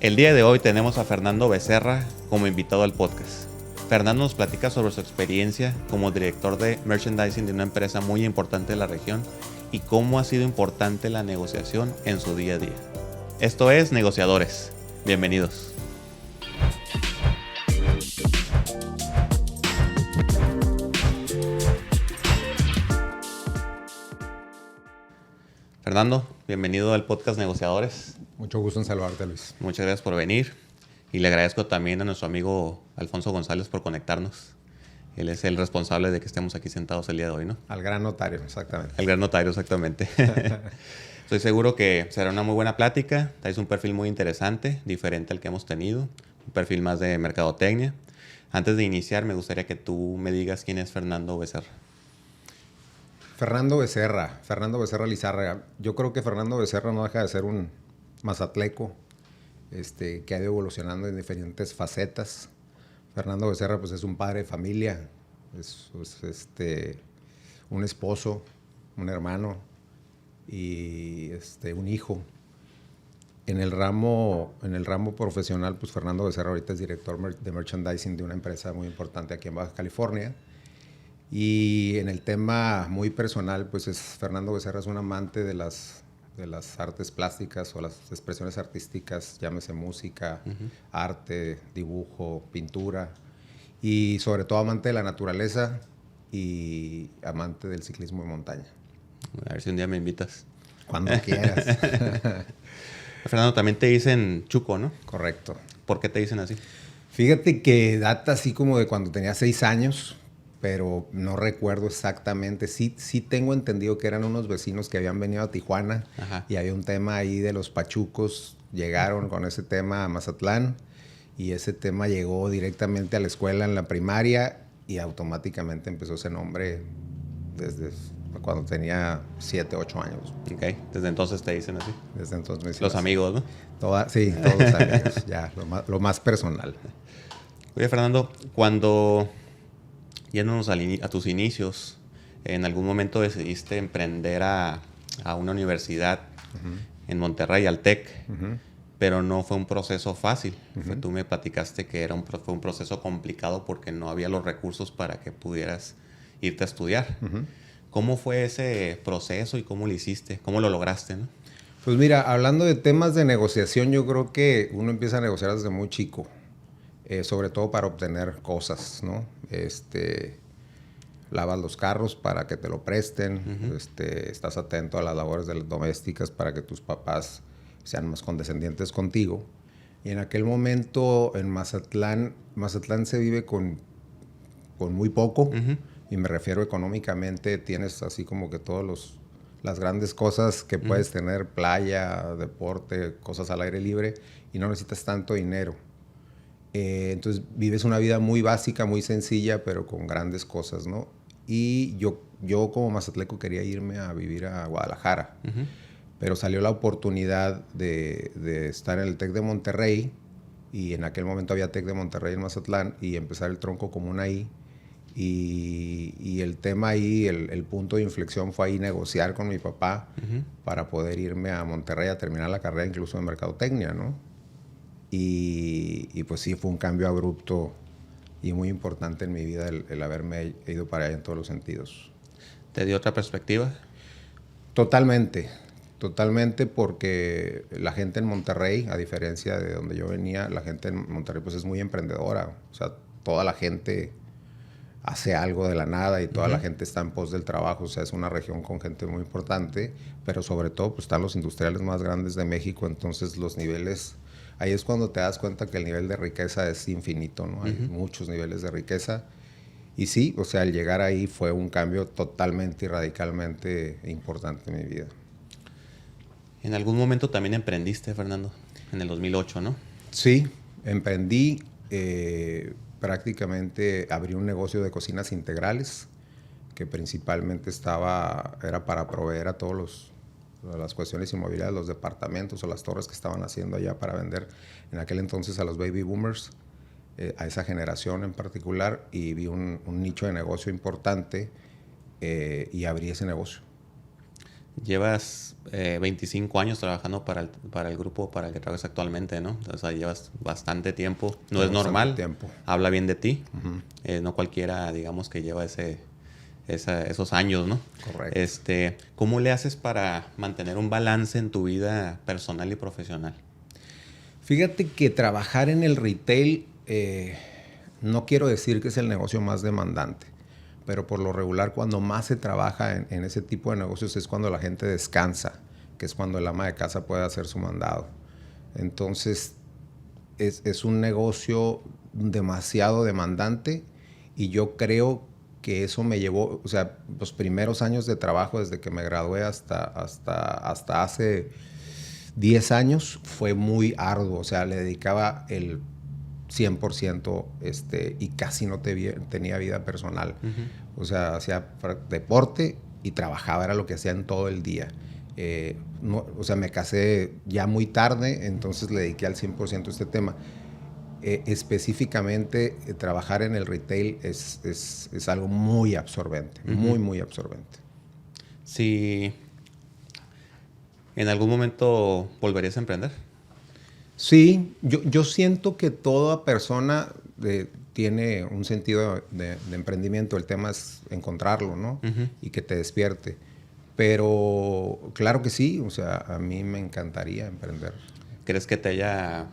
El día de hoy tenemos a Fernando Becerra como invitado al podcast. Fernando nos platica sobre su experiencia como director de merchandising de una empresa muy importante de la región y cómo ha sido importante la negociación en su día a día. Esto es Negociadores. Bienvenidos. Fernando, bienvenido al podcast Negociadores. Mucho gusto en saludarte, Luis. Muchas gracias por venir y le agradezco también a nuestro amigo Alfonso González por conectarnos. Él es el responsable de que estemos aquí sentados el día de hoy, ¿no? Al gran notario, exactamente. El gran notario, exactamente. Estoy seguro que será una muy buena plática. Traes un perfil muy interesante, diferente al que hemos tenido. Un perfil más de mercadotecnia. Antes de iniciar, me gustaría que tú me digas quién es Fernando Becerra. Fernando Becerra Lizárraga. Yo creo que Fernando Becerra no deja de ser un mazatleco que ha ido evolucionando en diferentes facetas. Fernando Becerra pues, es un padre de familia, es un esposo, un hermano y un hijo. En el ramo profesional, pues Fernando Becerra ahorita es director de merchandising de una empresa muy importante aquí en Baja California. Y en el tema muy personal, pues Fernando Becerra es un amante de las artes plásticas o las expresiones artísticas, llámese música, arte, dibujo, pintura, y sobre todo amante de la naturaleza y amante del ciclismo de montaña. A ver si un día me invitas. Cuando quieras. Fernando, también te dicen Chuco, ¿no? Correcto. ¿Por qué te dicen así? Fíjate que data así como de cuando tenía 6 años, pero no recuerdo exactamente. Sí tengo entendido que eran unos vecinos que habían venido a Tijuana. Ajá. Y había un tema ahí de los pachucos. Llegaron con ese tema a Mazatlán y ese tema llegó directamente a la escuela en la primaria y automáticamente empezó ese nombre desde cuando tenía 7, 8 años. Ok, desde entonces te dicen así. Desde entonces me dicen los así. Amigos, ¿no? Sí, todos los amigos, ya, lo más personal. Oye, Fernando, cuando yéndonos a tus inicios, en algún momento decidiste emprender a una universidad en Monterrey, al TEC, pero no fue un proceso fácil. Tú me platicaste que fue un proceso complicado porque no había los recursos para que pudieras irte a estudiar. ¿Cómo fue ese proceso y cómo lo hiciste? ¿Cómo lo lograste, no? Pues mira, hablando de temas de negociación, yo creo que uno empieza a negociar desde muy chico. Sobre todo para obtener cosas, ¿no? Lavas los carros para que te lo presten, estás atento a las labores domésticas para que tus papás sean más condescendientes contigo. Y en aquel momento en Mazatlán se vive con muy poco, y me refiero económicamente, tienes así como que las grandes cosas que puedes tener, playa, deporte, cosas al aire libre, y no necesitas tanto dinero. Entonces vives una vida muy básica, muy sencilla, pero con grandes cosas, ¿no? Y yo como mazatleco quería irme a vivir a Guadalajara, pero salió la oportunidad de estar en el TEC de Monterrey, y en aquel momento había TEC de Monterrey en Mazatlán, y empezar el tronco común ahí. Y el tema ahí, el punto de inflexión fue ahí negociar con mi papá para poder irme a Monterrey a terminar la carrera incluso de mercadotecnia, ¿no? Y pues sí, fue un cambio abrupto y muy importante en mi vida el haberme ido para allá en todos los sentidos. ¿Te dio otra perspectiva? Totalmente, porque la gente en Monterrey, a diferencia de donde yo venía, la gente en Monterrey pues es muy emprendedora. O sea, toda la gente hace algo de la nada y toda la gente está en pos del trabajo. O sea, es una región con gente muy importante, pero sobre todo pues están los industriales más grandes de México, entonces los niveles... Ahí es cuando te das cuenta que el nivel de riqueza es infinito, ¿no? Hay muchos niveles de riqueza. Y sí, o sea, al llegar ahí fue un cambio totalmente y radicalmente importante en mi vida. En algún momento también emprendiste, Fernando, en el 2008, ¿no? Sí, emprendí. Prácticamente abrí un negocio de cocinas integrales que principalmente era para proveer a todos las cuestiones inmobiliarias, los departamentos o las torres que estaban haciendo allá para vender en aquel entonces a los baby boomers, a esa generación en particular, y vi un nicho de negocio importante y abrí ese negocio. Llevas 25 años trabajando para el grupo para el que trabajas actualmente, ¿no? O sea, llevas bastante tiempo. No es normal. Tiempo. Habla bien de ti. No cualquiera, digamos, que lleva esos años, ¿no? Correcto. ¿Cómo le haces para mantener un balance en tu vida personal y profesional? Fíjate que trabajar en el retail, no quiero decir que es el negocio más demandante, pero por lo regular cuando más se trabaja en ese tipo de negocios es cuando la gente descansa, que es cuando el ama de casa puede hacer su mandado. Entonces es un negocio demasiado demandante y yo creo que eso me llevó, o sea, los primeros años de trabajo desde que me gradué hasta hace 10 años fue muy arduo, o sea, le dedicaba el 100% y casi no tenía vida personal. O sea, hacía deporte y trabajaba, era lo que hacía en todo el día. O sea, me casé ya muy tarde, entonces le dediqué al 100% a este tema. Específicamente, trabajar en el retail es algo muy absorbente, muy absorbente. Si en algún momento volverías a emprender. Sí, yo siento que toda persona tiene un sentido de emprendimiento. El tema es encontrarlo, ¿no? Y que te despierte. Pero claro que sí, o sea, a mí me encantaría emprender. ¿Crees que te haya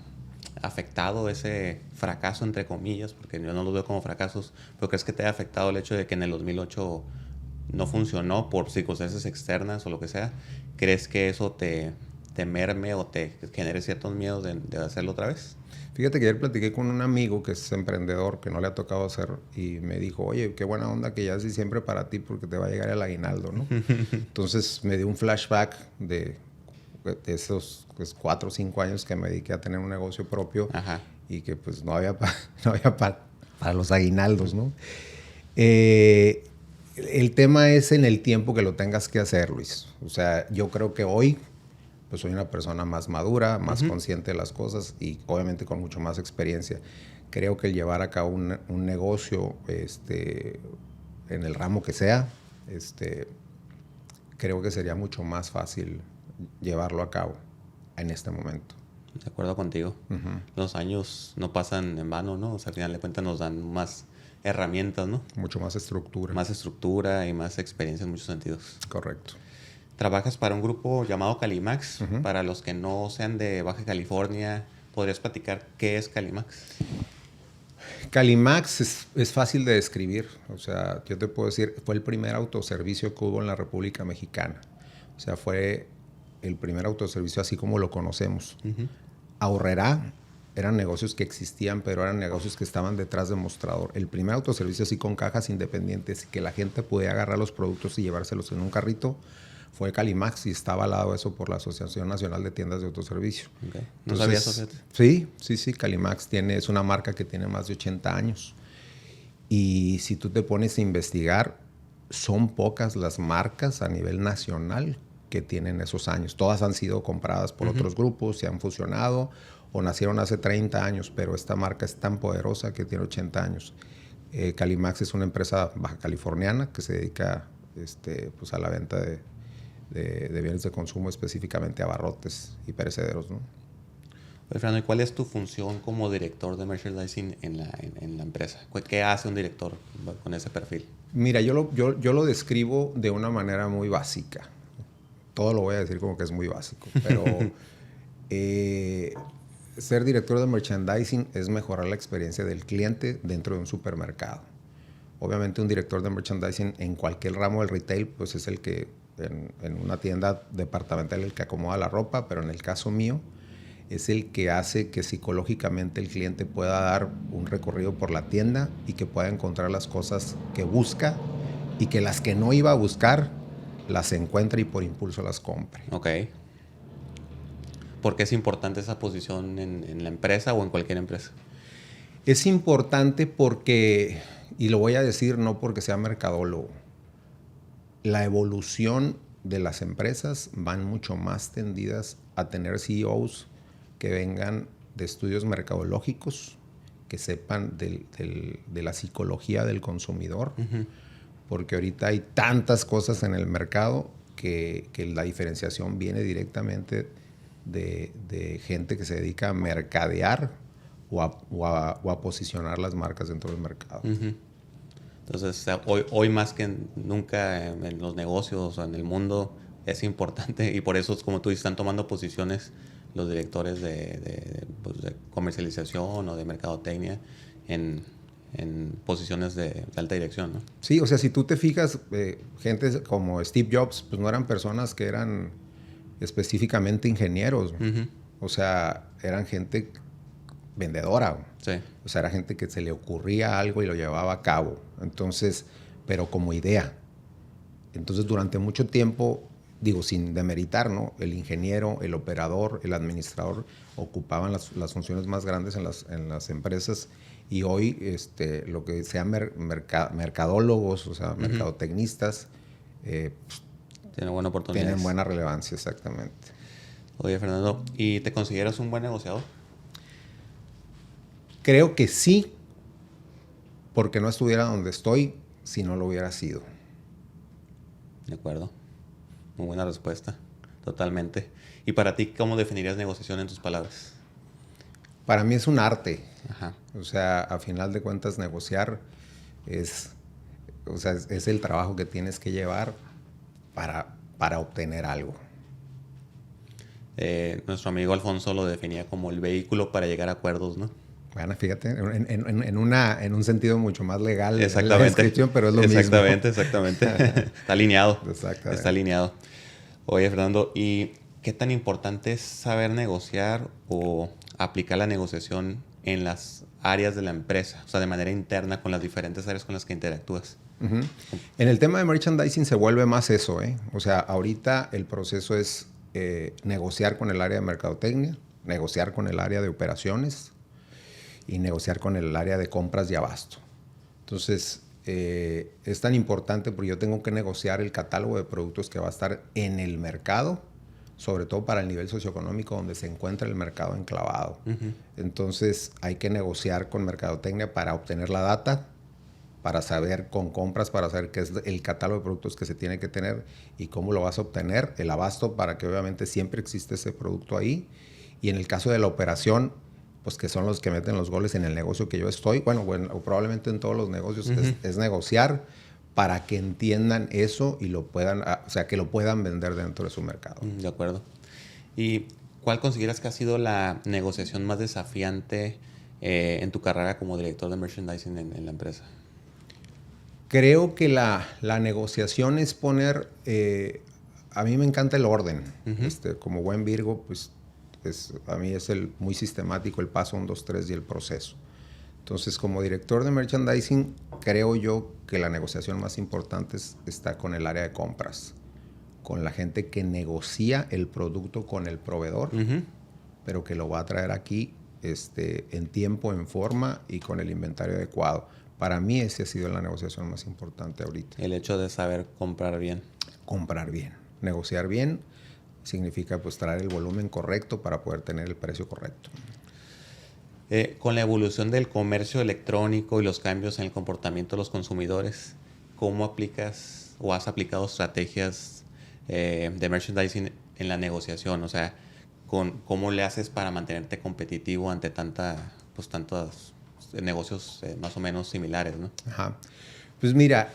afectado ese fracaso, entre comillas? Porque yo no los veo como fracasos, pero ¿crees que te haya afectado el hecho de que en el 2008 no funcionó por circunstancias externas o lo que sea? ¿Crees que eso te merme o te genere ciertos miedos de hacerlo otra vez? Fíjate que ayer platiqué con un amigo que es emprendedor, que no le ha tocado hacer, y me dijo, oye, qué buena onda que ya haces siempre para ti porque te va a llegar el aguinaldo, ¿no? Entonces me dio un flashback de esos 4 o 5 años que me dediqué a tener un negocio propio. Ajá. Y que pues no había para los aguinaldos, ¿no? El tema es en el tiempo que lo tengas que hacer, Luis. O sea, yo creo que hoy pues soy una persona más madura, más consciente de las cosas y obviamente con mucho más experiencia. Creo que el llevar a cabo un negocio en el ramo que sea, creo que sería mucho más fácil llevarlo a cabo en este momento. De acuerdo contigo. Los años no pasan en vano, ¿no? O sea, al final de cuentas nos dan más herramientas, ¿no? Mucho más estructura. Más estructura y más experiencia en muchos sentidos. Correcto. Trabajas para un grupo llamado Calimax. Para los que no sean de Baja California, ¿podrías platicar qué es Calimax? Calimax es fácil de describir. O sea, yo te puedo decir, fue el primer autoservicio que hubo en la República Mexicana. O sea, fue el primer autoservicio así como lo conocemos. Aurrerá eran negocios que existían, pero eran negocios que estaban detrás de mostrador. El primer autoservicio así con cajas independientes y que la gente podía agarrar los productos y llevárselos en un carrito fue Calimax y está avalado eso por la Asociación Nacional de Tiendas de Autoservicio. Okay. ¿No sabías eso? Sí. Calimax es una marca que tiene más de 80 años. Y si tú te pones a investigar, son pocas las marcas a nivel nacional que tienen esos años. Todas han sido compradas por otros grupos, se han fusionado o nacieron hace 30 años, pero esta marca es tan poderosa que tiene 80 años. Calimax es una empresa baja californiana que se dedica pues a la venta de bienes de consumo, específicamente abarrotes y perecederos, ¿no? Oye, Fernando, ¿y cuál es tu función como director de merchandising en la empresa? ¿Qué hace un director con ese perfil? Mira, yo lo describo de una manera muy básica. Todo lo voy a decir como que es muy básico, pero ser director de merchandising es mejorar la experiencia del cliente dentro de un supermercado. Obviamente un director de merchandising en cualquier ramo del retail pues es el que en una tienda departamental el que acomoda la ropa, pero en el caso mío es el que hace que psicológicamente el cliente pueda dar un recorrido por la tienda y que pueda encontrar las cosas que busca y que las que no iba a buscar las encuentre y por impulso las compre. Ok. ¿Por qué es importante esa posición en la empresa o en cualquier empresa? Es importante porque, y lo voy a decir no porque sea mercadólogo, la evolución de las empresas van mucho más tendidas a tener CEOs que vengan de estudios mercadológicos, que sepan de la psicología del consumidor, porque ahorita hay tantas cosas en el mercado que la diferenciación viene directamente de gente que se dedica a mercadear o a posicionar las marcas dentro del mercado. Entonces, hoy más que nunca en los negocios o en el mundo es importante, y por eso, como tú dices, están tomando posiciones los directores pues, de comercialización o de mercadotecnia en posiciones de alta dirección, ¿no? Sí, o sea, si tú te fijas, gente como Steve Jobs, pues no eran personas que eran específicamente ingenieros. O sea, eran gente vendedora. Sí. O sea, era gente que se le ocurría algo y lo llevaba a cabo. Entonces, pero como idea. Entonces, durante mucho tiempo, digo, sin demeritar, ¿no? El ingeniero, el operador, el administrador ocupaban las funciones más grandes en las empresas. Y hoy, lo que sean mercadólogos, o sea, mercadotecnistas, tienen buena oportunidad. Tienen buena relevancia, exactamente. Oye, Fernando, ¿y te consideras un buen negociador? Creo que sí, porque no estuviera donde estoy si no lo hubiera sido. De acuerdo. Muy buena respuesta. Totalmente. ¿Y para ti cómo definirías negociación en tus palabras? Para mí es un arte. Ajá. O sea, a final de cuentas, negociar es el trabajo que tienes que llevar para obtener algo. Nuestro amigo Alfonso lo definía como el vehículo para llegar a acuerdos, ¿no? Bueno, fíjate, en un sentido mucho más legal. Exactamente. La descripción, pero es lo mismo. Exactamente. Está alineado. Exactamente. Está alineado. Oye, Fernando, ¿y qué tan importante es saber negociar o aplicar la negociación en las áreas de la empresa? O sea, de manera interna con las diferentes áreas con las que interactúas. En el tema de merchandising se vuelve más eso, ¿eh? O sea, ahorita el proceso es negociar con el área de mercadotecnia, negociar con el área de operaciones y negociar con el área de compras y abasto. Entonces, es tan importante porque yo tengo que negociar el catálogo de productos que va a estar en el mercado, sobre todo para el nivel socioeconómico donde se encuentra el mercado enclavado. Entonces, hay que negociar con mercadotecnia para obtener la data, para saber con compras, para saber qué es el catálogo de productos que se tiene que tener y cómo lo vas a obtener, el abasto para que obviamente siempre existe ese producto ahí. Y en el caso de la operación, pues que son los que meten los goles en el negocio que yo estoy, bueno probablemente en todos los negocios, es negociar para que entiendan eso y lo puedan, o sea, que lo puedan vender dentro de su mercado. De acuerdo. ¿Y cuál consideras que ha sido la negociación más desafiante en tu carrera como director de merchandising en la empresa? Creo que la negociación es poner, a mí me encanta el orden. Como buen Virgo, pues a mí es muy sistemático el paso 1, 2, 3 y el proceso. Entonces, como director de merchandising, creo yo que la negociación más importante está con el área de compras, con la gente que negocia el producto con el proveedor, pero que lo va a traer aquí en tiempo, en forma y con el inventario adecuado. Para mí esa ha sido la negociación más importante ahorita. El hecho de saber comprar bien. Comprar bien. Negociar bien significa pues traer el volumen correcto para poder tener el precio correcto. Con la evolución del comercio electrónico y los cambios en el comportamiento de los consumidores, ¿cómo aplicas o has aplicado estrategias de merchandising en la negociación? O sea, ¿cómo le haces para mantenerte competitivo ante tantos negocios más o menos similares, ¿no? Ajá. Pues mira,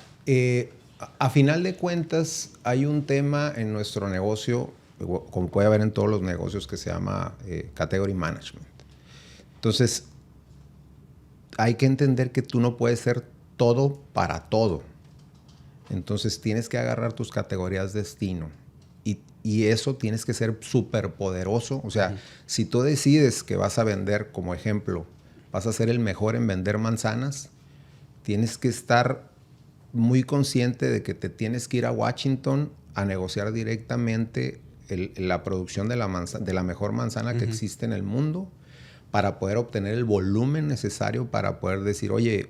a final de cuentas hay un tema en nuestro negocio, como puede haber en todos los negocios, que se llama category management. Entonces, hay que entender que tú no puedes ser todo para todo. Entonces, tienes que agarrar tus categorías de destino. Y eso tienes que ser súper poderoso. O sea, si tú decides que vas a vender, como ejemplo, vas a ser el mejor en vender manzanas, tienes que estar muy consciente de que te tienes que ir a Washington a negociar directamente la producción de la mejor manzana que existe en el mundo, para poder obtener el volumen necesario para poder decir, oye,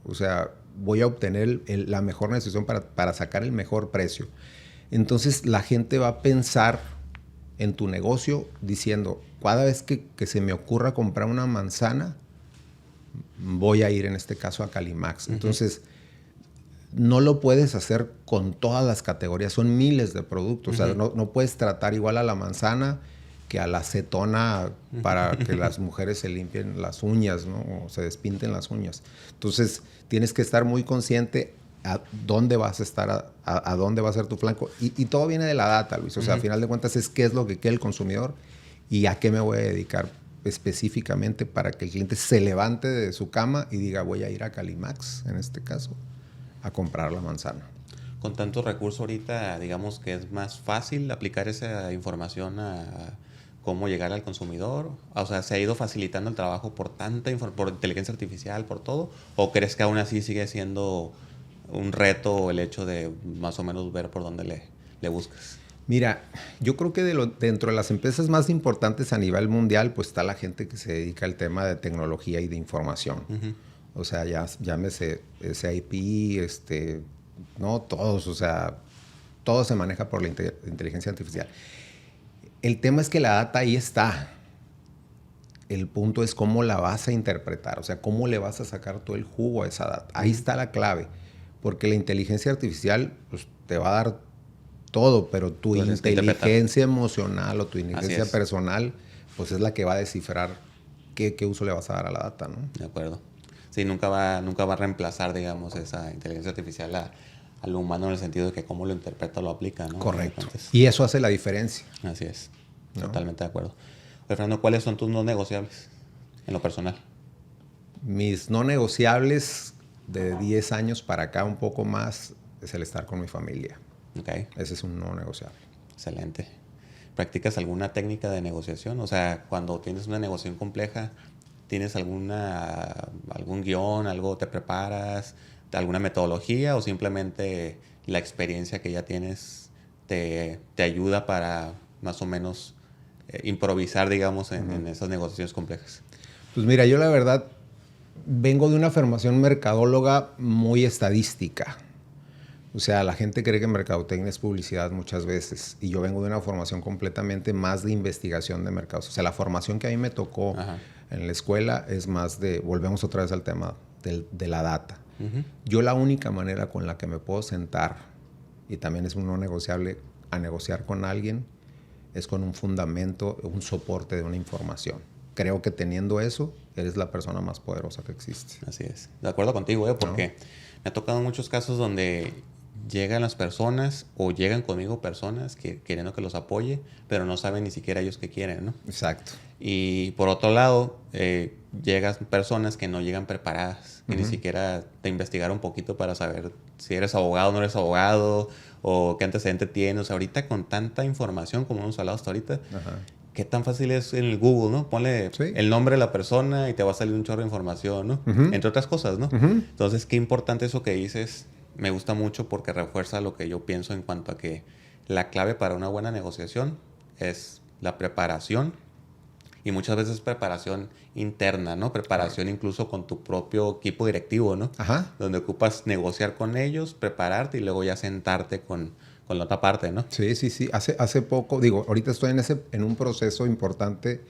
o sea, voy a obtener la mejor negociación para sacar el mejor precio. Entonces la gente va a pensar en tu negocio diciendo, cada vez que se me ocurra comprar una manzana, voy a ir en este caso a Calimax. Entonces, no lo puedes hacer con todas las categorías, son miles de productos. O sea, no puedes tratar igual a la manzana que a la acetona para que las mujeres se limpien las uñas, ¿no? O se despinten las uñas. Entonces, tienes que estar muy consciente a dónde vas a estar, a dónde va a ser tu flanco. Y todo viene de la data, Luis. O sea, al final de cuentas es qué es lo que quiere el consumidor y a qué me voy a dedicar específicamente para que el cliente se levante de su cama y diga, voy a ir a Calimax, en este caso, a comprar la manzana. Con tantos recursos ahorita, digamos que es más fácil aplicar esa información a cómo llegar al consumidor. O sea, ¿se ha ido facilitando el trabajo por por inteligencia artificial, por todo? ¿O crees que aún así sigue siendo un reto el hecho de más o menos ver por dónde le buscas? Mira, yo creo que dentro de las empresas más importantes a nivel mundial, pues está la gente que se dedica al tema de tecnología y de información. O sea, llámese SAP, no todos, o sea, todo se maneja por la inteligencia artificial. El tema es que la data ahí está. El punto es cómo la vas a interpretar, o sea, cómo le vas a sacar todo el jugo a esa data. Ahí está la clave, porque la inteligencia artificial pues, te va a dar todo, pero tu inteligencia emocional o tu inteligencia personal, pues es la que va a descifrar qué uso le vas a dar a la data, ¿no? De acuerdo. Sí, nunca va a reemplazar, digamos, esa inteligencia artificial al humano en el sentido de que cómo lo interpreta o lo aplica, ¿no? Correcto. Y eso hace la diferencia. Así es. ¿No? Totalmente de acuerdo. Oye, Fernando, ¿cuáles son tus no negociables en lo personal? Mis no negociables de 10 años para acá, un poco más, es el estar con mi familia. Okay. Ese es un no negociable. Excelente. ¿Practicas alguna técnica de negociación? O sea, cuando tienes una negociación compleja, ¿tienes algún guión, algo te preparas, alguna metodología o simplemente la experiencia que ya tienes te ayuda para más o menos improvisar, digamos, en esas negociaciones complejas? Pues mira, yo la verdad vengo de una formación mercadóloga muy estadística. O sea, la gente cree que mercadotecnia es publicidad muchas veces y yo vengo de una formación completamente más de investigación de mercados. O sea, la formación que a mí me tocó en la escuela es más de, volvemos otra vez al tema de la data. Yo la única manera con la que me puedo sentar, y también es un no negociable, a negociar con alguien, es con un fundamento, un soporte de una información. Creo que teniendo eso, eres la persona más poderosa que existe. Así es. De acuerdo contigo, porque me ha tocado muchos casos donde llegan las personas o llegan conmigo personas queriendo que los apoye, pero no saben ni siquiera ellos qué quieren, ¿no? Exacto. Y por otro lado, llegan personas que no llegan preparadas, que ni siquiera te investigaron un poquito para saber si eres abogado o no eres abogado, o qué antecedente tienes. O sea, ahorita con tanta información como hemos hablado hasta ahorita, qué tan fácil es en el Google, ¿no? Ponle el nombre de la persona y te va a salir un chorro de información, ¿no? Entre otras cosas, ¿no? Entonces, qué importante eso que dices. Me gusta mucho porque refuerza lo que yo pienso en cuanto a que la clave para una buena negociación es la preparación, y muchas veces preparación interna, ¿no? Preparación incluso con tu propio equipo directivo, ¿no? Donde ocupas negociar con ellos, prepararte y luego ya sentarte con la otra parte, ¿no? Sí, sí, sí. Hace poco, digo, ahorita estoy en un proceso importante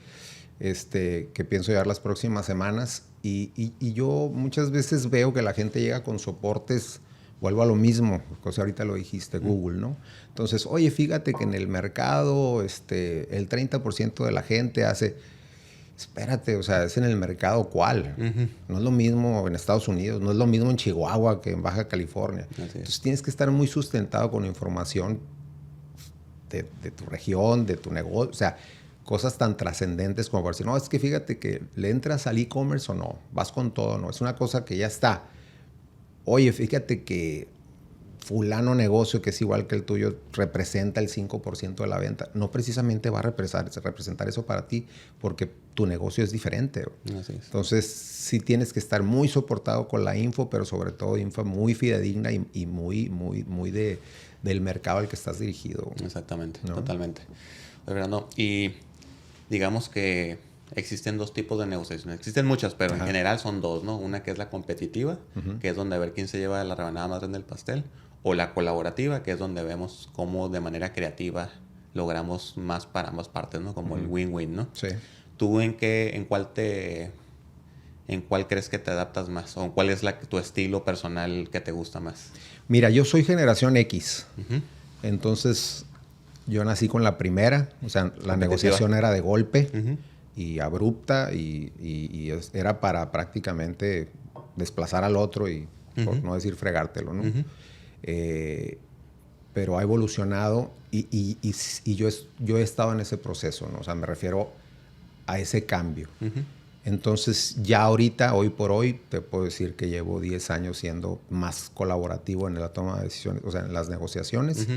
que pienso llevar las próximas semanas y yo muchas veces veo que la gente llega con soportes. Vuelvo a lo mismo, porque ahorita lo dijiste, Google, ¿no? Entonces, oye, fíjate que en el mercado el 30% de la gente hace... Espérate, o sea, es en el mercado ¿cuál? No es lo mismo en Estados Unidos, no es lo mismo en Chihuahua que en Baja California. Entonces, tienes que estar muy sustentado con información de tu región, de tu negocio, o sea, cosas tan trascendentes como para decir, no, es que fíjate que le entras al e-commerce o no, vas con todo, no, es una cosa que ya está. Oye, fíjate que fulano negocio que es igual que el tuyo representa el 5% de la venta. No precisamente va a representar eso para ti porque tu negocio es diferente. Así es. Entonces, sí tienes que estar muy soportado con la info, pero sobre todo info muy fidedigna y muy del mercado al que estás dirigido. Exactamente, ¿no? Totalmente. Fernando, y digamos que existen dos tipos de negociaciones. Existen muchas, pero en general son dos, ¿no? Una que es la competitiva, que es donde a ver quién se lleva la rebanada más grande del pastel. O la colaborativa, que es donde vemos cómo de manera creativa logramos más para ambas partes, ¿no? Como el win-win, ¿no? Sí. ¿Tú en cuál te ¿en cuál crees que te adaptas más? ¿O cuál es tu estilo personal que te gusta más? Mira, yo soy generación X. Uh-huh. Entonces, yo nací con la primera. O sea, la negociación Competitiva. era de golpe Uh-huh. y abrupta era para prácticamente desplazar al otro y, por no decir fregártelo, ¿no? Uh-huh. Pero ha evolucionado y yo he estado en ese proceso, ¿no? O sea, me refiero a ese cambio. Uh-huh. Entonces, ya ahorita, hoy por hoy, te puedo decir que llevo 10 años siendo más colaborativo en la toma de decisiones, o sea, en las negociaciones,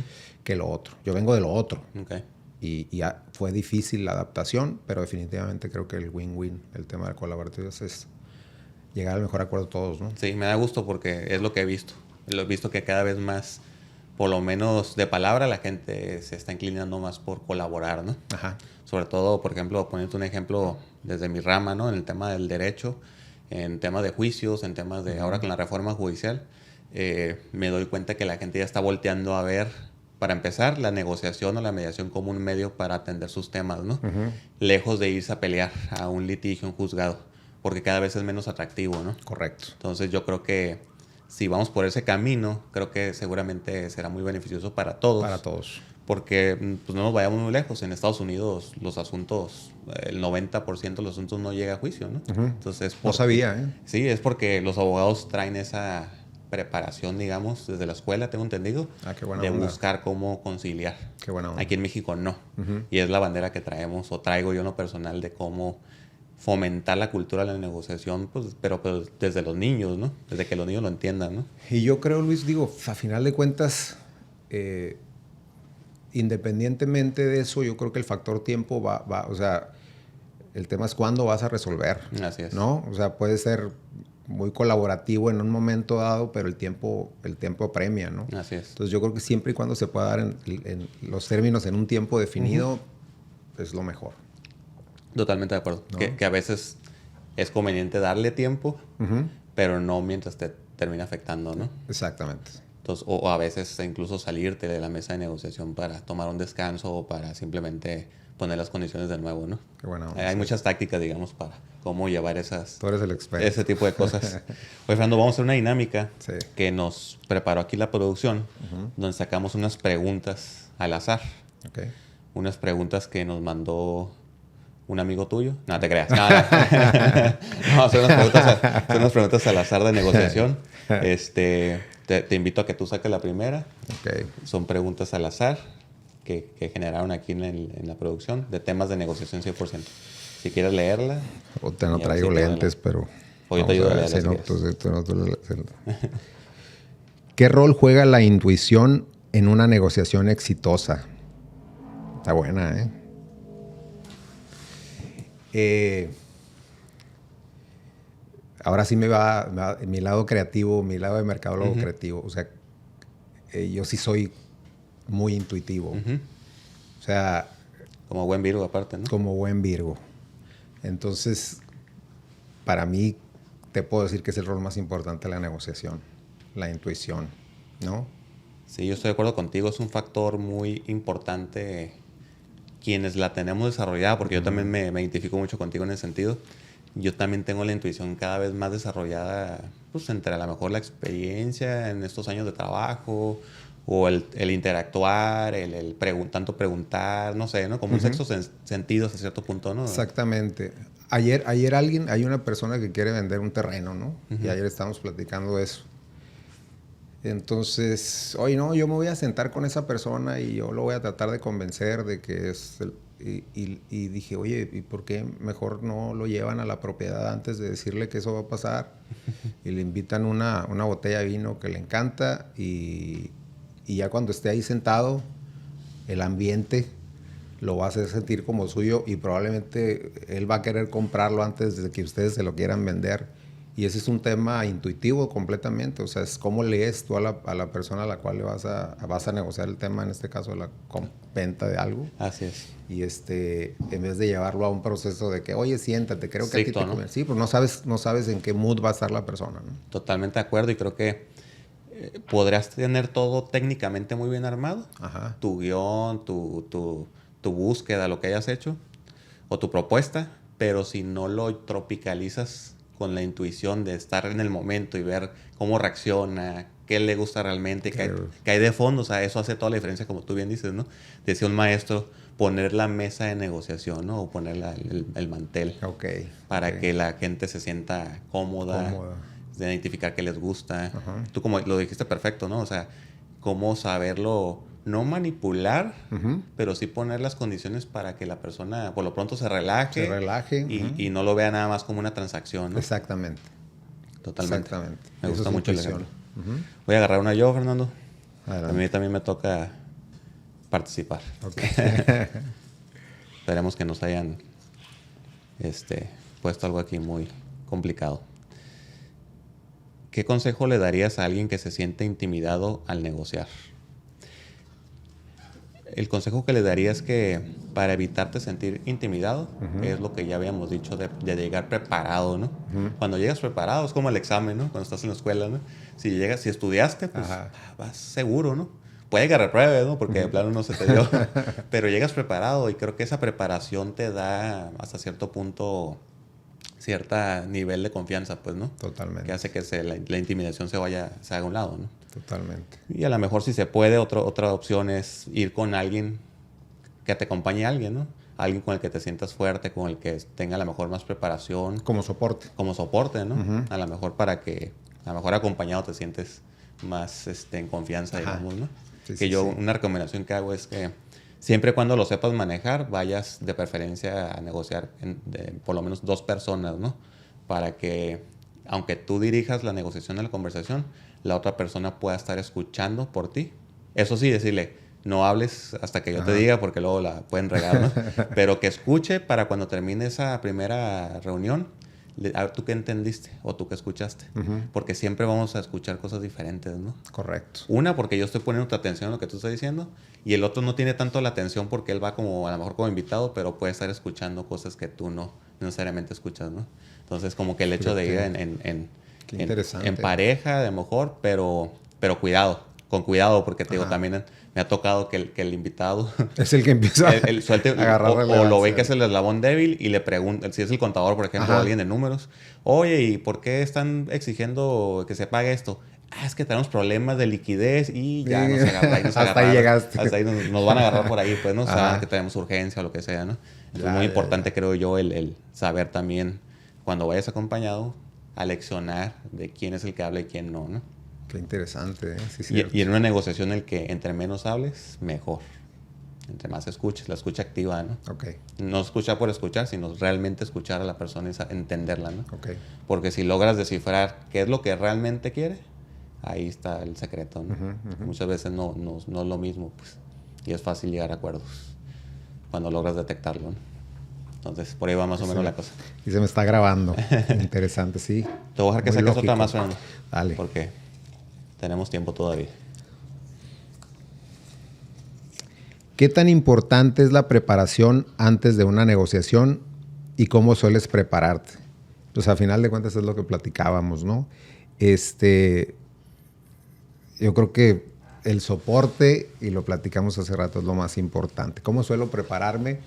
que lo otro. Yo vengo de lo otro. Okay. Y fue difícil la adaptación, pero definitivamente creo que el win-win, el tema de colaborativos, es llegar al mejor acuerdo todos, ¿no? Sí, me da gusto porque es lo que he visto. Lo he visto que cada vez más, por lo menos de palabra, la gente se está inclinando más por colaborar, ¿no? Ajá. Sobre todo, por ejemplo, poniendo un ejemplo desde mi rama, ¿no? En el tema del derecho, en temas de juicios, en temas de ahora con la reforma judicial, me doy cuenta que la gente ya está volteando a ver, para empezar, la negociación o la mediación como un medio para atender sus temas, ¿no? Lejos de irse a pelear a un litigio, un juzgado, porque cada vez es menos atractivo, ¿no? Correcto. Entonces yo creo que si vamos por ese camino, creo que seguramente será muy beneficioso para todos. Para todos. Porque pues no nos vayamos muy lejos. En Estados Unidos los asuntos, el 90% de los asuntos no llega a juicio, ¿no? Entonces, no sabía, ¿eh? Sí, es porque los abogados traen esa preparación, digamos, desde la escuela, tengo entendido, Qué buena de onda. buscar cómo conciliar. Qué buena onda. Aquí en México no. Y es la bandera que traemos, o traigo yo en lo personal, de cómo fomentar la cultura de la negociación, pues, pero desde los niños, ¿no? Desde que los niños lo entiendan, ¿no? Y yo creo, Luis, digo, a final de cuentas, independientemente de eso, yo creo que el factor tiempo va, o sea, el tema es cuándo vas a resolver. Así es. ¿No? O sea, puede ser muy colaborativo en un momento dado, pero el tiempo apremia, ¿no? Así es. Entonces yo creo que siempre y cuando se pueda dar en los términos en un tiempo definido, es lo mejor. Totalmente de acuerdo. ¿No? Que a veces es conveniente darle tiempo, pero no mientras te termina afectando, ¿no? Exactamente. Entonces, o a veces incluso salirte de la mesa de negociación para tomar un descanso o para simplemente poner las condiciones de nuevo, ¿no? Qué bueno. Hay muchas tácticas, digamos, para cómo llevar Tú eres el experto. ese tipo de cosas. Oye, Fernando, vamos a hacer una dinámica Sí. que nos preparó aquí la producción, donde sacamos unas preguntas al azar. Okay. Unas preguntas que nos mandó un amigo tuyo. No, te creas. No, no. No, son unas preguntas al azar de negociación. Te invito a que tú saques la primera. Okay. Son preguntas al azar que generaron aquí en la producción de temas de negociación 100%. Si quieres leerla. O te no traigo lentes, pero... O yo te ayudo a leerla. ¿Qué rol juega la intuición en una negociación exitosa? Está buena, ¿eh? Ahora sí me va mi lado creativo, mi lado de mercadólogo creativo. O sea, yo sí soy muy intuitivo. O sea... Como buen Virgo aparte, ¿no? Como buen Virgo. Entonces, para mí, te puedo decir que es el rol más importante de la negociación. La intuición, ¿no? Sí, yo estoy de acuerdo contigo. Es un factor muy importante quienes la tenemos desarrollada, porque yo también me identifico mucho contigo en ese sentido. Yo también tengo la intuición cada vez más desarrollada, pues entre a lo mejor la experiencia en estos años de trabajo, o el interactuar, tanto preguntar, no sé, ¿no? Como un sexto sentido hasta cierto punto, ¿no? Exactamente. Ayer hay una persona que quiere vender un terreno, ¿no? Y ayer estábamos platicando de eso. Entonces, oye, no, yo me voy a sentar con esa persona y yo lo voy a tratar de convencer de que es... Y dije, oye, ¿y por qué mejor no lo llevan a la propiedad antes de decirle que eso va a pasar? Y le invitan una botella de vino que le encanta y ya cuando esté ahí sentado, el ambiente lo va a hacer sentir como suyo y probablemente él va a querer comprarlo antes de que ustedes se lo quieran vender. Y ese es un tema intuitivo completamente. O sea, es cómo lees tú a la persona a la cual le vas a negociar el tema, en este caso, de la venta de algo. Así es. Y en vez de llevarlo a un proceso de que, oye, siéntate, creo que Estricto, a ti te conviene. Sí, pues no sabes en qué mood va a estar la persona, ¿no? Totalmente de acuerdo, y creo que podrías tener todo técnicamente muy bien armado. Ajá. Tu guión, tu búsqueda, lo que hayas hecho, o tu propuesta, pero si no lo tropicalizas con la intuición de estar en el momento y ver cómo reacciona, qué le gusta realmente, qué hay de fondo. O sea, eso hace toda la diferencia, como tú bien dices, ¿no? Decía un maestro, poner la mesa de negociación, ¿no? O poner el mantel. Para que la gente se sienta cómoda. De identificar qué les gusta. Ajá. Tú como lo dijiste perfecto, ¿no? O sea, cómo saberlo, no manipular, pero sí poner las condiciones para que la persona por lo pronto se relaje. Y no lo vea nada más como una transacción, ¿no? Exactamente. Totalmente. Me gusta mucho el ejemplo. Voy a agarrar una yo, Fernando. Adelante. A mí también me toca participar. Esperemos que nos hayan puesto algo aquí muy complicado. ¿Qué consejo le darías a alguien que se siente intimidado al negociar? El consejo que le daría es que para evitarte sentir intimidado, es lo que ya habíamos dicho de llegar preparado, ¿no? Cuando llegas preparado es como el examen, ¿no? Cuando estás en la escuela, ¿no? Si estudiaste, pues vas seguro, ¿no? Puede que repruebes, ¿no? Porque de plano no se te dio. Pero llegas preparado y creo que esa preparación te da hasta cierto punto cierto nivel de confianza, pues, ¿no? Totalmente. Que hace que la intimidación se haga a un lado, ¿no? Totalmente. Y a lo mejor si se puede, otra opción es ir con alguien que te acompañe a alguien, ¿no? Alguien con el que te sientas fuerte, con el que tenga a lo mejor más preparación. Como soporte. Como soporte, ¿no? A lo mejor acompañado te sientes más en confianza, digamos, ¿no? Una recomendación que hago es que siempre cuando lo sepas manejar, vayas de preferencia a negociar por lo menos 2 personas, ¿no? Para que, aunque tú dirijas la negociación de la conversación, la otra persona pueda estar escuchando por ti. Eso sí, decirle, no hables hasta que yo te diga, porque luego la pueden regar, ¿no? Pero que escuche para cuando termine esa primera reunión, a ver, ¿tú qué entendiste? ¿O tú qué escuchaste? Porque siempre vamos a escuchar cosas diferentes, ¿no? Correcto. Una, porque yo estoy poniendo tu atención en lo que tú estás diciendo. Y el otro no tiene tanto la atención porque él va a lo mejor como invitado, pero puede estar escuchando cosas que tú no necesariamente escuchas, ¿no? Entonces, como que el hecho de ir en pareja, de mejor, pero con cuidado, porque te digo, también me ha tocado que el invitado es el que empieza a agarrar o lo ve que es el eslabón débil y le pregunta, si es el contador, por ejemplo, o alguien de números, oye, ¿y por qué están exigiendo que se pague esto? Es que tenemos problemas de liquidez y ya nos agarra, hasta ahí llegaste. Hasta ahí nos van a agarrar por ahí, pues, ¿no? O sea, que tenemos urgencia o lo que sea, ¿no? Es muy importante, creo yo, el saber también, cuando vayas acompañado, aleccionar de quién es el que habla y quién no, ¿no? Qué interesante, ¿eh? Sí, y en una negociación en el que entre menos hables, mejor. Entre más escuches, la escucha activa, ¿no? No escuchar por escuchar, sino realmente escuchar a la persona y entenderla, ¿no? Porque si logras descifrar qué es lo que realmente quiere, ahí está el secreto, ¿no? Muchas veces no es lo mismo, pues. Y es fácil llegar a acuerdos cuando logras detectarlo, ¿no? Entonces, por ahí va más o menos la cosa. Y se me está grabando. Interesante, sí. Te voy a dejar que saques otra más, Fernando. Dale. Porque tenemos tiempo todavía. ¿Qué tan importante es la preparación antes de una negociación y cómo sueles prepararte? Pues a final de cuentas es lo que platicábamos, ¿no? Yo creo que el soporte, y lo platicamos hace rato, es lo más importante. ¿Cómo suelo prepararme?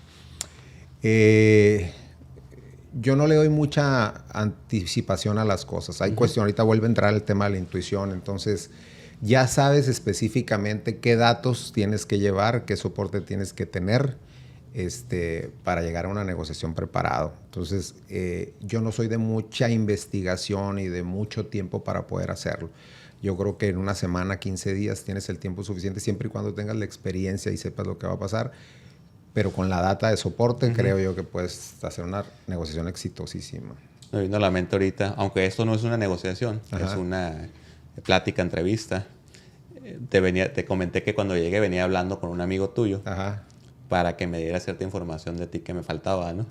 Yo no le doy mucha anticipación a las cosas. Hay cuestión, ahorita vuelve a entrar el tema de la intuición, entonces ya sabes específicamente qué datos tienes que llevar, qué soporte tienes que tener para llegar a una negociación preparado. Entonces, yo no soy de mucha investigación y de mucho tiempo para poder hacerlo. Yo creo que en una semana, 15 días, tienes el tiempo suficiente, siempre y cuando tengas la experiencia y sepas lo que va a pasar. Pero con la data de soporte, creo yo que puedes hacer una negociación exitosísima. Me vino a la mente ahorita, aunque esto no es una negociación, es una plática, entrevista. Te comenté que cuando llegué venía hablando con un amigo tuyo para que me diera cierta información de ti que me faltaba, ¿no?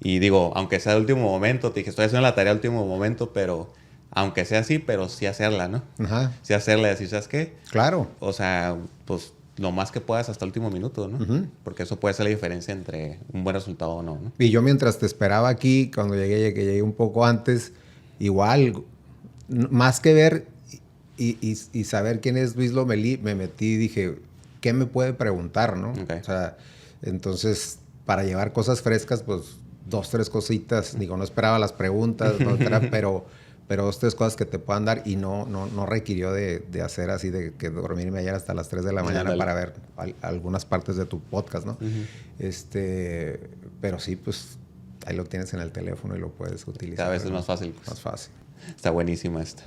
Y digo, aunque sea de último momento, te dije, estoy haciendo la tarea de último momento, pero aunque sea así, pero sí hacerla, ¿no? Sí hacerla y decir, ¿sabes qué? Claro. O sea, pues lo más que puedas hasta el último minuto, ¿no? Porque eso puede ser la diferencia entre un buen resultado o no, ¿no? Y yo mientras te esperaba aquí, cuando llegué un poco antes, igual, más que ver y saber quién es Luis Lomelí, me metí y dije, ¿qué me puede preguntar, no? O sea, entonces, para llevar cosas frescas, pues 2, 3 cositas. Digo, no esperaba las preguntas, no esperaba, pero 2, 3 cosas que te puedan dar y no requirió de hacer así, de que dormirme ayer hasta las 3 de la mañana para ver algunas partes de tu podcast, ¿no? Pero sí, pues ahí lo tienes en el teléfono y lo puedes utilizar. Cada vez es más fácil. Pues. Más fácil. Está buenísima esta.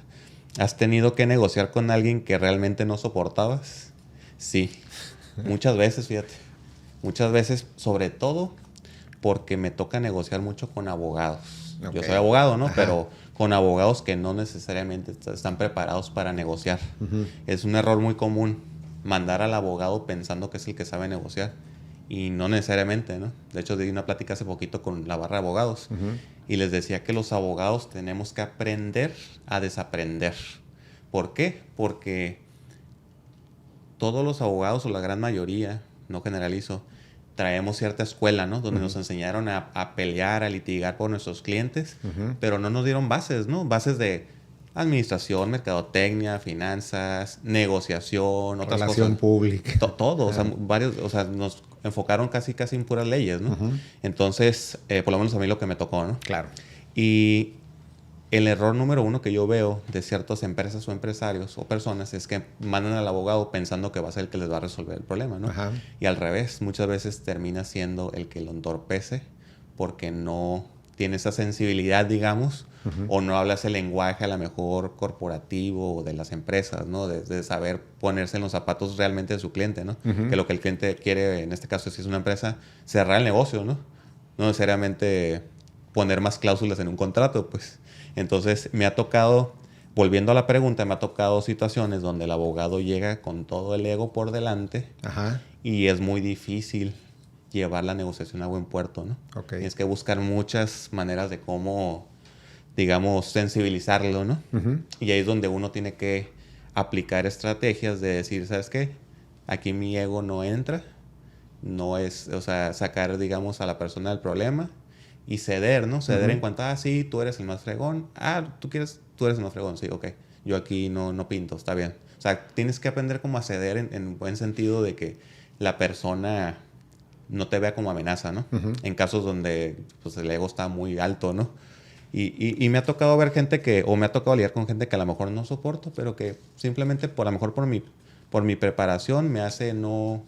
¿Has tenido que negociar con alguien que realmente no soportabas? Sí. Muchas veces, fíjate. Muchas veces, sobre todo porque me toca negociar mucho con abogados. Okay. Yo soy abogado, ¿no? Ajá. Pero con abogados que no necesariamente están preparados para negociar. Es un error muy común mandar al abogado pensando que es el que sabe negociar. Y no necesariamente, ¿no? De hecho, di una plática hace poquito con la barra de abogados. Y les decía que los abogados tenemos que aprender a desaprender. ¿Por qué? Porque todos los abogados, o la gran mayoría, no generalizo, traemos cierta escuela, ¿no? Donde nos enseñaron a pelear, a litigar por nuestros clientes, pero no nos dieron bases, ¿no? Bases de administración, mercadotecnia, finanzas, negociación, otras cosas. Relación pública. Todo, o sea, nos enfocaron casi en puras leyes, ¿no? Entonces, por lo menos a mí lo que me tocó, ¿no? Claro. Y el error número 1 que yo veo de ciertas empresas o empresarios o personas es que mandan al abogado pensando que va a ser el que les va a resolver el problema, ¿no? Ajá. Y al revés, muchas veces termina siendo el que lo entorpece porque no tiene esa sensibilidad, digamos, o no habla ese lenguaje a lo mejor corporativo o de las empresas, ¿no? De saber ponerse en los zapatos realmente de su cliente, ¿no? Que lo que el cliente quiere, en este caso, si es una empresa, cerrar el negocio, ¿no? No necesariamente poner más cláusulas en un contrato, pues. Entonces, me ha tocado, volviendo a la pregunta, me ha tocado situaciones donde el abogado llega con todo el ego por delante. Ajá. Y es muy difícil llevar la negociación a buen puerto, ¿no? Okay. Tienes que buscar muchas maneras de cómo, digamos, sensibilizarlo, ¿no? Y ahí es donde uno tiene que aplicar estrategias de decir, ¿sabes qué? Aquí mi ego no entra, no es, o sea, sacar, digamos, a la persona del problema y ceder, ¿no? Ceder en cuanto a, sí, tú eres el más fregón. Tú eres el más fregón, sí, ok. Yo aquí no pinto, está bien. O sea, tienes que aprender como a ceder en buen sentido de que la persona no te vea como amenaza, ¿no? En casos donde pues, el ego está muy alto, ¿no? Y me ha tocado ver gente o me ha tocado lidiar con gente que a lo mejor no soporto, pero que simplemente a lo mejor por mi preparación me hace no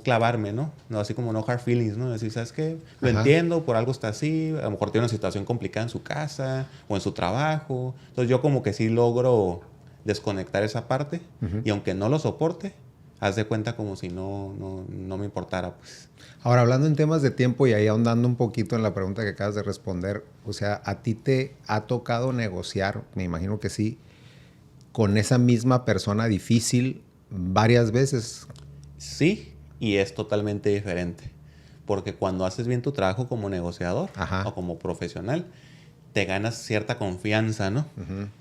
clavarme, ¿no? Así como no hard feelings, ¿no? Decir, ¿sabes qué? Lo entiendo, por algo está así, a lo mejor tiene una situación complicada en su casa o en su trabajo. Entonces yo como que sí logro desconectar esa parte y aunque no lo soporte, haz de cuenta como si no me importara, pues. Ahora, hablando en temas de tiempo y ahí ahondando un poquito en la pregunta que acabas de responder, o sea, ¿a ti te ha tocado negociar, me imagino que sí, con esa misma persona difícil varias veces? Sí, y es totalmente diferente. Porque cuando haces bien tu trabajo como negociador o como profesional, te ganas cierta confianza, ¿no?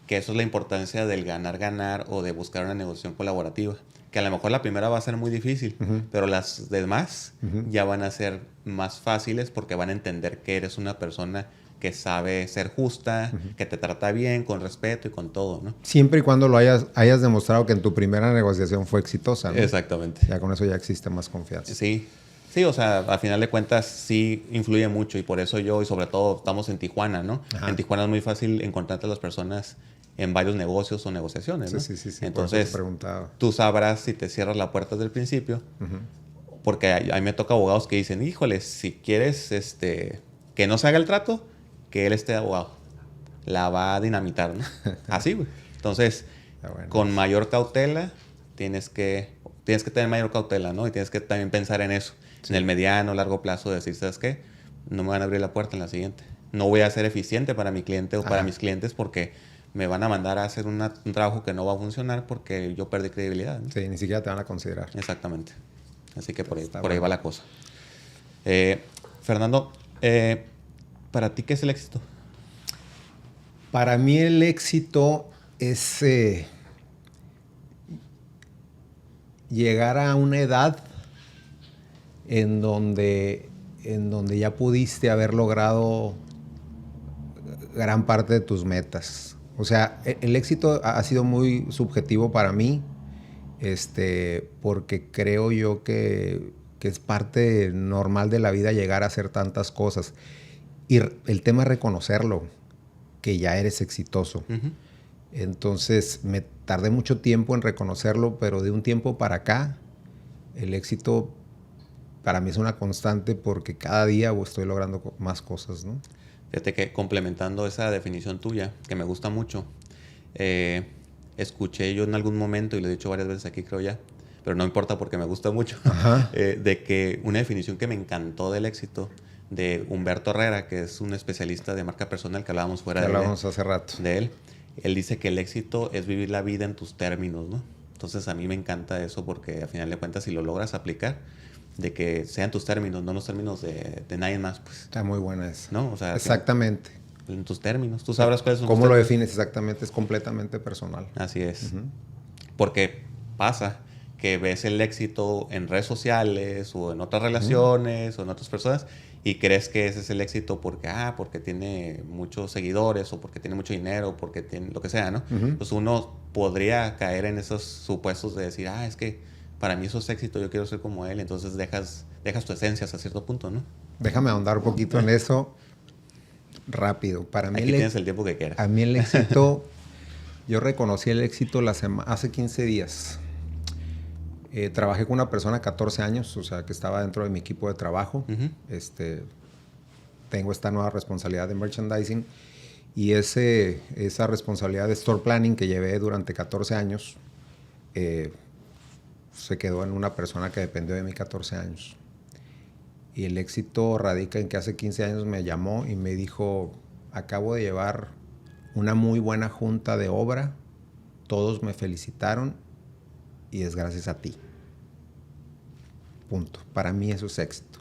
Que eso es la importancia del ganar o de buscar una negociación colaborativa. Que a lo mejor la primera va a ser muy difícil, pero las demás ya van a ser más fáciles porque van a entender que eres una persona que sabe ser justa, que te trata bien, con respeto y con todo, ¿no? Siempre y cuando lo hayas demostrado que en tu primera negociación fue exitosa, ¿no? Exactamente. Ya con eso ya existe más confianza. Sí, o sea, a final de cuentas sí influye mucho y por eso yo, y sobre todo estamos en Tijuana, ¿no? En Tijuana es muy fácil encontrarte a las personas en varios negocios o negociaciones, ¿no? Sí. Entonces, tú sabrás si te cierras la puerta desde el principio, porque a mí me toca abogados que dicen, híjole, si quieres que no se haga el trato, que él esté abogado. La va a dinamitar, ¿no? Así, güey. Entonces, con mayor cautela, tienes que tener mayor cautela, ¿no? Y tienes que también pensar en eso. En el mediano, largo plazo, decir, ¿sabes qué? No me van a abrir la puerta en la siguiente. No voy a ser eficiente para mi cliente o para mis clientes porque me van a mandar a hacer un trabajo que no va a funcionar porque yo perdí credibilidad, ¿no? Sí, ni siquiera te van a considerar. Exactamente. Así que por ahí va la cosa. Fernando, ¿para ti qué es el éxito? Para mí el éxito es llegar a una edad en donde ya pudiste haber logrado gran parte de tus metas. O sea, el éxito ha sido muy subjetivo para mí, porque creo yo que que es parte normal de la vida llegar a hacer tantas cosas. Y el tema es reconocerlo, que ya eres exitoso. Uh-huh. Entonces me tardé mucho tiempo en reconocerlo, pero de un tiempo para acá, el éxito para mí es una constante porque cada día estoy logrando más cosas, ¿no? Fíjate que complementando esa definición tuya, que me gusta mucho, escuché yo en algún momento, y lo he dicho varias veces aquí creo ya, pero no importa porque me gusta mucho, de que una definición que me encantó del éxito, de Humberto Herrera, que es un especialista de marca personal, que hablábamos fuera hace rato de él. Él dice que el éxito es vivir la vida en tus términos, ¿no? Entonces a mí me encanta eso porque al final de cuentas si lo logras aplicar, de que sean tus términos, no los términos de nadie más, pues. Está muy buena esa. ¿No? O sea, exactamente. En tus términos. Tú sabrás cuáles son ¿Cómo tus lo términos? defines exactamente? Es completamente personal. Así es. Uh-huh. Porque pasa que ves el éxito en redes sociales o en otras relaciones o en otras personas y crees que ese es el éxito porque tiene muchos seguidores o porque tiene mucho dinero o porque tiene lo que sea, ¿no? Pues uno podría caer en esos supuestos de decir, es que para mí eso es éxito, yo quiero ser como él, entonces dejas tu esencia hasta cierto punto, ¿no? Déjame ahondar un poquito en eso rápido. Para mí aquí tienes el tiempo que quieras. A mí el éxito, yo reconocí el éxito hace 15 días. Trabajé con una persona 14 años, o sea, que estaba dentro de mi equipo de trabajo. Uh-huh. Tengo esta nueva responsabilidad de merchandising y esa responsabilidad de store planning que llevé durante 14 años se quedó en una persona que dependió de mí 14 años. Y el éxito radica en que hace 15 años me llamó y me dijo, acabo de llevar una muy buena junta de obra, todos me felicitaron y es gracias a ti. Punto. Para mí eso es éxito.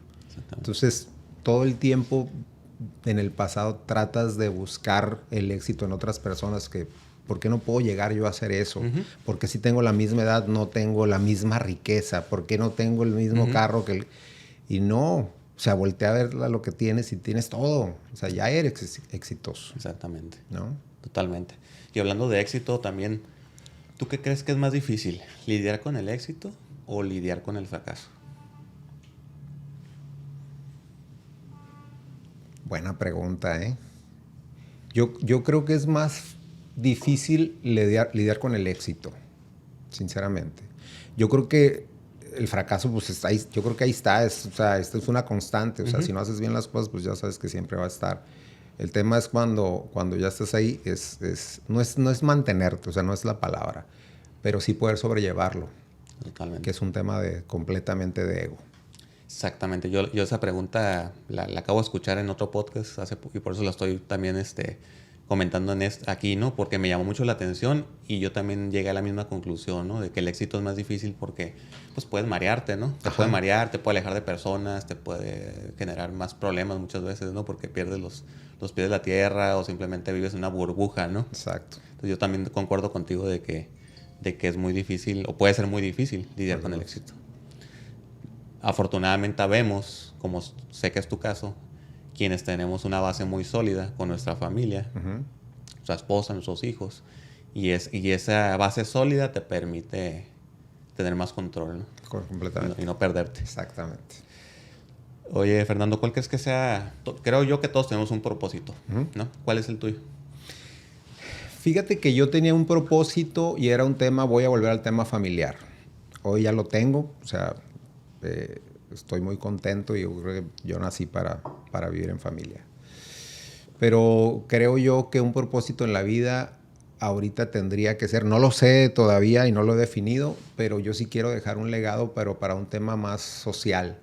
Entonces, todo el tiempo en el pasado tratas de buscar el éxito en otras personas que, ¿por qué no puedo llegar yo a hacer eso? Uh-huh. ¿Por qué si tengo la misma edad no tengo la misma riqueza? ¿Por qué no tengo el mismo carro que él? Y no, o sea, voltea a ver lo que tienes y tienes todo. O sea, ya eres exitoso. Exactamente. ¿No? Totalmente. Y hablando de éxito también, ¿tú qué crees que es más difícil? ¿Lidiar con el éxito o lidiar con el fracaso? Buena pregunta, ¿eh? Yo creo que es más difícil lidiar con el éxito, sinceramente. Yo creo que el fracaso, pues está ahí, yo creo que ahí está. Esto es una constante. O sea, si no haces bien las cosas, pues ya sabes que siempre va a estar. El tema es cuando ya estás ahí, no es mantenerte, o sea, no es la palabra, pero sí poder sobrellevarlo. Totalmente. Que es un tema completamente de ego. Exactamente. Yo esa pregunta la acabo de escuchar en otro podcast hace poco y por eso la estoy también comentando aquí, ¿no? Porque me llamó mucho la atención y yo también llegué a la misma conclusión, ¿no? De que el éxito es más difícil porque pues puedes marearte, ¿no? Te puede marear, te puede alejar de personas, te puede generar más problemas muchas veces, ¿no? Porque pierdes los pies de la tierra o simplemente vives en una burbuja, ¿no? Exacto. Entonces yo también concuerdo contigo de que es muy difícil o puede ser muy difícil lidiar con el éxito. Afortunadamente vemos, como sé que es tu caso, quienes tenemos una base muy sólida con nuestra familia, nuestra esposa, nuestros hijos, y esa base sólida te permite tener más control, ¿no? Completamente. Y no perderte. Exactamente. Oye, Fernando, ¿cuál crees que sea? Creo yo que todos tenemos un propósito, ¿no? ¿Cuál es el tuyo? Fíjate que yo tenía un propósito y era un tema, voy a volver al tema familiar. Hoy ya lo tengo, o sea, estoy muy contento y yo creo que yo nací para vivir en familia. Pero creo yo que un propósito en la vida ahorita tendría que ser, no lo sé todavía y no lo he definido, pero yo sí quiero dejar un legado, pero para un tema más social.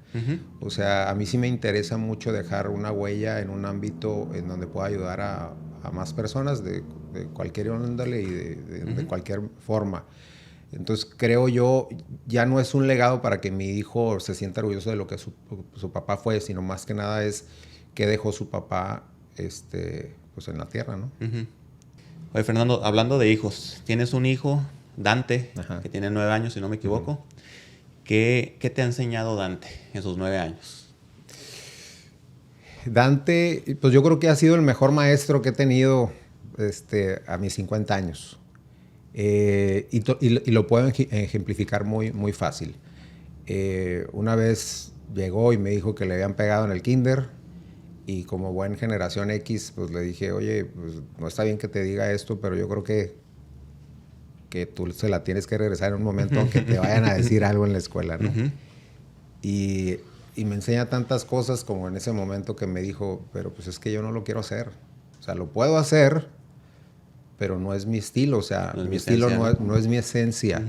O sea, a mí sí me interesa mucho dejar una huella en un ámbito en donde pueda ayudar a más personas de cualquier índole y de cualquier forma. Entonces creo yo, ya no es un legado para que mi hijo se sienta orgulloso de lo que su papá fue, sino más que nada es que dejó su papá pues en la tierra, ¿no? Oye, Fernando, hablando de hijos, tienes un hijo, Dante, que tiene 9 años, si no me equivoco. ¿Qué te ha enseñado Dante en sus 9 años? Dante, pues yo creo que ha sido el mejor maestro que he tenido a mis 50 años. Y lo puedo ejemplificar muy, muy fácil. Una vez llegó y me dijo que le habían pegado en el kinder. Y como buen generación X, pues le dije, oye, pues no está bien que te diga esto, pero yo creo que tú se la tienes que regresar en un momento aunque te vayan a decir algo en la escuela, ¿no? Y me enseña tantas cosas como en ese momento que me dijo, pero pues es que yo no lo quiero hacer. O sea, lo puedo hacer, pero no es mi estilo. O sea, No es mi estilo esencia, no es mi esencia.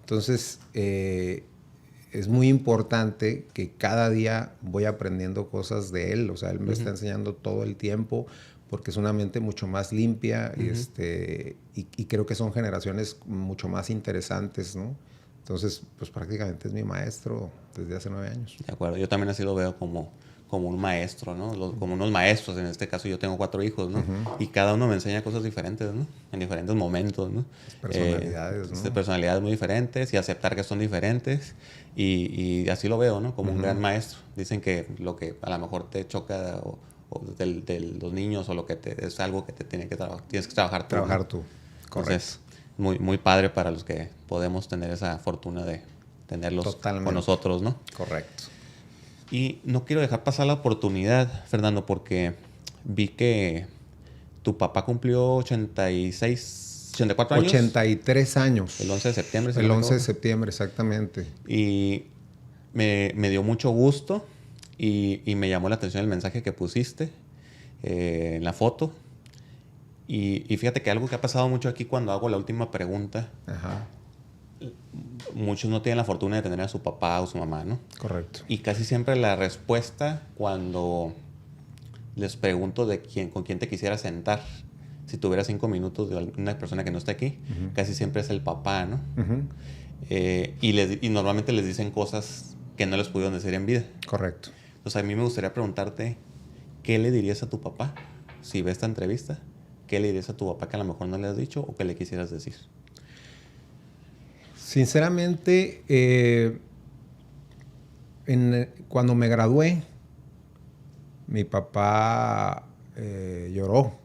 Entonces, es muy importante que cada día voy aprendiendo cosas de él. O sea, él me está enseñando todo el tiempo porque es una mente mucho más limpia y creo que son generaciones mucho más interesantes, ¿no? Entonces, pues prácticamente es mi maestro desde hace 9 años. De acuerdo. Yo también así lo veo como un maestro, ¿no? Como unos maestros. En este caso yo tengo 4 hijos, ¿no? Y cada uno me enseña cosas diferentes, ¿no? En diferentes momentos, ¿no? Personalidades, ¿no? Personalidades muy diferentes y aceptar que son diferentes. Y así lo veo, ¿no? Como un gran maestro. Dicen que lo que a lo mejor te choca o de los niños o lo que es algo que tienes que trabajar tú. Trabajar tú, correcto. Entonces, muy padre para los que podemos tener esa fortuna de tenerlos Totalmente con nosotros, ¿no? Correcto. Y no quiero dejar pasar la oportunidad, Fernando, porque vi que tu papá cumplió 84 años. 83 años. El 11 de septiembre. El 11 de septiembre, exactamente. Y me dio mucho gusto y me llamó la atención el mensaje que pusiste en la foto. Y fíjate que algo que ha pasado mucho aquí cuando hago la última pregunta, Ajá. muchos no tienen la fortuna de tener a su papá o su mamá, ¿no? Correcto. Y casi siempre la respuesta cuando les pregunto con quién te quisieras sentar, si tuvieras 5 minutos de una persona que no está aquí, casi siempre es el papá, ¿no? Y normalmente les dicen cosas que no les pudieron decir en vida. Correcto. Entonces a mí me gustaría preguntarte, ¿qué le dirías a tu papá si ve esta entrevista? ¿Qué le dirías a tu papá que a lo mejor no le has dicho o que le quisieras decir? Sinceramente, cuando me gradué, mi papá lloró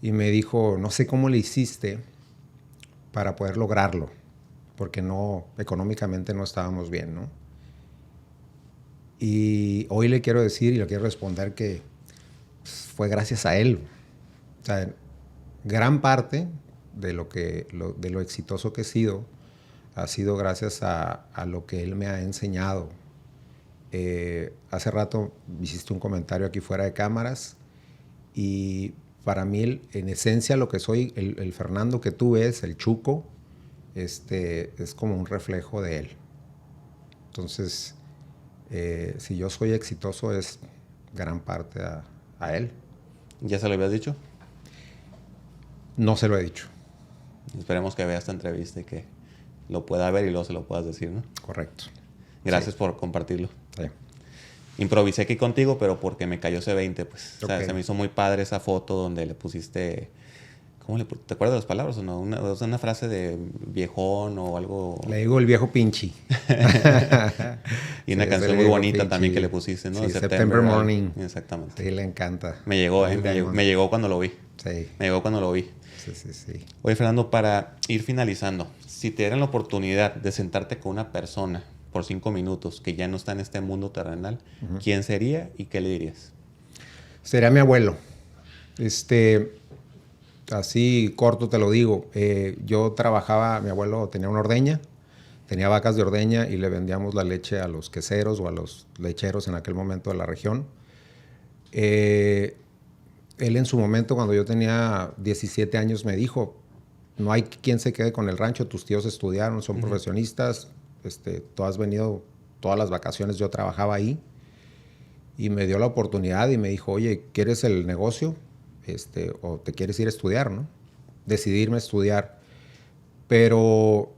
y me dijo, no sé cómo le hiciste para poder lograrlo, porque económicamente no estábamos bien, ¿no? Y hoy le quiero decir y le quiero responder que fue gracias a él. O sea, gran parte de lo exitoso que he sido ha sido gracias a lo que él me ha enseñado. Hace rato hiciste un comentario aquí fuera de cámaras y para mí, en esencia, lo que soy, el Fernando que tú ves, el Chuco, es como un reflejo de él. Entonces, si yo soy exitoso es gran parte a él. ¿Ya se lo habías dicho? No se lo he dicho. Esperemos que vea esta entrevista y que lo pueda ver y luego se lo puedas decir, ¿no? Correcto. Gracias por compartirlo. Sí. Improvisé aquí contigo, pero porque me cayó ese 20, pues. Okay. O sea, se me hizo muy padre esa foto donde le pusiste... ¿Te acuerdas de las palabras o no? Una frase de viejón o algo... Le digo el viejo pinchi. Y una canción muy bonita pinchi. También que le pusiste, ¿no? Sí, September Morning. Exactamente. Sí, le encanta. Me llegó, me llegó cuando lo vi. Sí. Me llegó cuando lo vi. Sí. Oye, Fernando, para ir finalizando, si te dieran la oportunidad de sentarte con una persona por 5 minutos que ya no está en este mundo terrenal, ¿quién sería y qué le dirías? Sería mi abuelo. Así corto te lo digo. Yo trabajaba, mi abuelo tenía una ordeña, tenía vacas de ordeña y le vendíamos la leche a los queseros o a los lecheros en aquel momento de la región. Él en su momento, cuando yo tenía 17 años, me dijo, no hay quien se quede con el rancho, tus tíos estudiaron, son profesionistas, tú has venido todas las vacaciones, yo trabajaba ahí. Y me dio la oportunidad y me dijo, oye, ¿quieres el negocio? O te quieres ir a estudiar, ¿no? Decidí irme a estudiar. Pero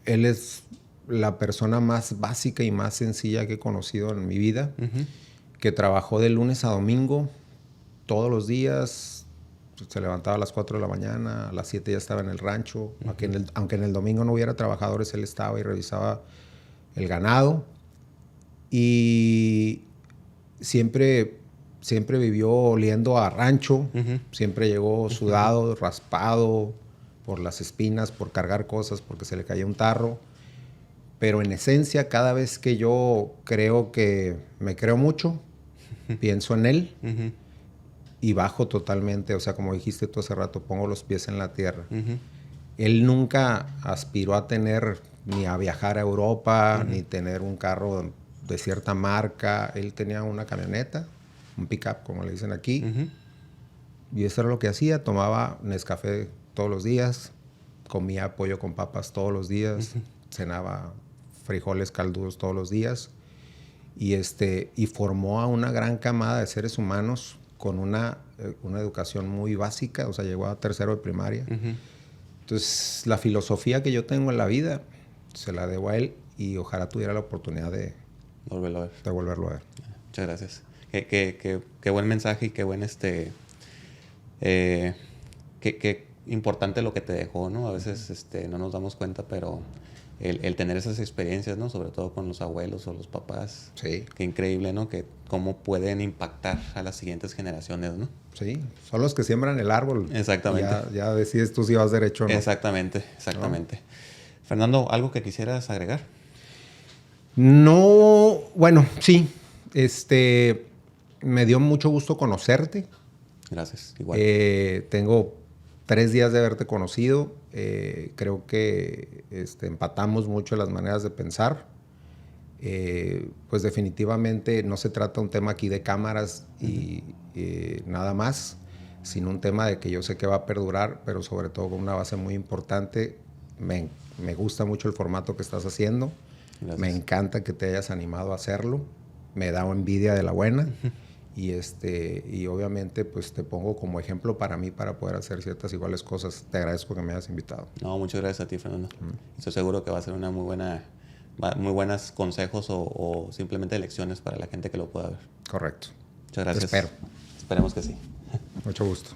él es la persona más básica y más sencilla que he conocido en mi vida, que trabajó de lunes a domingo, todos los días. Se levantaba a las 4 de la mañana, a las 7 ya estaba en el rancho. Aunque en el domingo no hubiera trabajadores, él estaba y revisaba el ganado. Y siempre vivió oliendo a rancho. Siempre llegó sudado, raspado por las espinas, por cargar cosas, porque se le caía un tarro. Pero en esencia, cada vez que yo creo que me creo mucho, pienso en él y bajo totalmente. O sea, como dijiste tú hace rato, pongo los pies en la tierra. Él nunca aspiró a tener, ni a viajar a Europa, ni tener un carro de cierta marca. Él tenía una camioneta, un pick-up, como le dicen aquí. Y eso era lo que hacía. Tomaba Nescafé todos los días, comía pollo con papas todos los días, cenaba frijoles caldudos todos los días. Y formó a una gran camada de seres humanos con una educación muy básica. O sea, llegó a tercero de primaria. Entonces, la filosofía que yo tengo en la vida se la debo a él y ojalá tuviera la oportunidad de volverlo a ver. Muchas gracias. Qué buen mensaje y qué buen qué importante lo que te dejó, ¿no? A veces no nos damos cuenta, pero el tener esas experiencias, ¿no? Sobre todo con los abuelos o los papás. Sí. Qué increíble, ¿no? Que cómo pueden impactar a las siguientes generaciones, ¿no? Sí, son los que siembran el árbol. Exactamente. Ya decides tú si vas derecho o no. Exactamente. ¿No? Fernando, ¿algo que quisieras agregar? No, bueno, sí. Me dio mucho gusto conocerte. Gracias, igual. Tengo 3 días de haberte conocido. Creo que empatamos mucho las maneras de pensar. Pues definitivamente no se trata un tema aquí de cámaras y nada más, sino un tema de que yo sé que va a perdurar, pero sobre todo con una base muy importante. Me gusta mucho el formato que estás haciendo. Gracias. Me encanta que te hayas animado a hacerlo. Me da envidia de la buena. Y obviamente pues te pongo como ejemplo para mí para poder hacer ciertas iguales cosas. Te agradezco que me hayas invitado. No, muchas gracias a ti, Fernando. Estoy seguro que va a ser una muy buenos consejos o simplemente lecciones para la gente que lo pueda ver. Correcto. Muchas gracias. Te espero. Esperemos que sí. Mucho gusto.